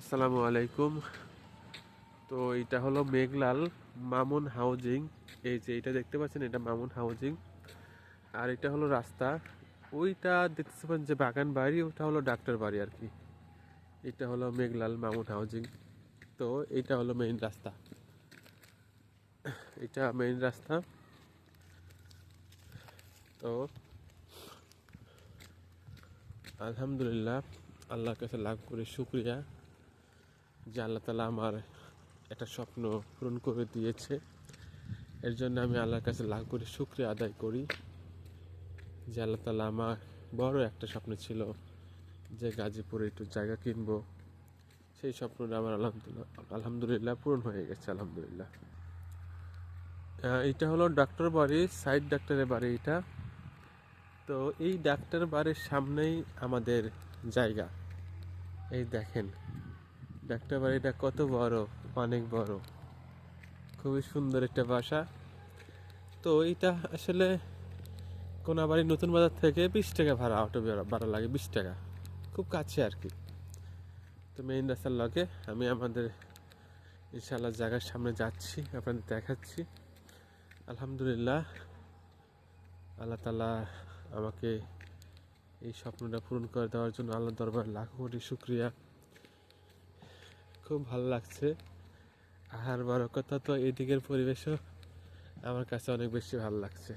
আসসালামু আলাইকুম। তো এটা হলো মেঘলাল মামুন হাউজিং। এই যে এটা দেখতে পাচ্ছেন, এটা মামুন হাউজিং। আর এটা হলো রাস্তা। ওইটা দেখতে পাচ্ছেন যে বাগান বাড়ি, ওটা হলো ডাক্তার বাড়ি আর কি। এটা হলো মেঘলাল মামুন হাউজিং। তো এটা হলো মেইন রাস্তা, এটা মেইন রাস্তা। তো আলহামদুলিল্লাহ, আল্লাহর কাছে লাখ করে শুক্রিয়া যে আল্লাহ তালা আমার একটা স্বপ্ন পূরণ করে দিয়েছে। এর জন্য আমি আল্লাহর কাছে লাখ করে শুক্রিয়া আদায় করি যে আল্লাহ তালা আমার বড় একটা স্বপ্ন ছিল যে গাজীপুরে একটু জায়গা কিনবো। সেই স্বপ্নটা আমার আলহামদুলিল্লাহ পূরণ হয়ে গেছে আলহামদুলিল্লাহ। এটা হলো ডাক্তার বাড়ি, সাইড ডাক্তারের বাড়ি এটা। তো এই ডাক্তার বাড়ির সামনেই আমাদের জায়গা। এই দেখেন ডাক্তার বাড়িটা কত বড়, অনেক বড়, খুবই সুন্দর একটা বাসা। তো এইটা আসলে কোনাবাড়ি নতুন বাজার থেকে 20 টাকা ভাড়া, অটো ভাড়া লাগে 20 টাকা, খুব কাছে আর কি। তো মেইন রাস্তার লগে আমি আমাদের ইনশাআল্লাহ জায়গার সামনে যাচ্ছি, আপনাদের দেখাচ্ছি। আলহামদুলিল্লাহ, আল্লাহ তালা আমাকে এই স্বপ্নটা পূরণ করে দেওয়ার জন্য আল্লাহ দরবার লাখ কোটি শুক্রিয়া। খুব ভালো লাগছে। আর বড় কথা তো এদিকের পরিবেশও আমার কাছে অনেক বেশি ভালো লাগছে।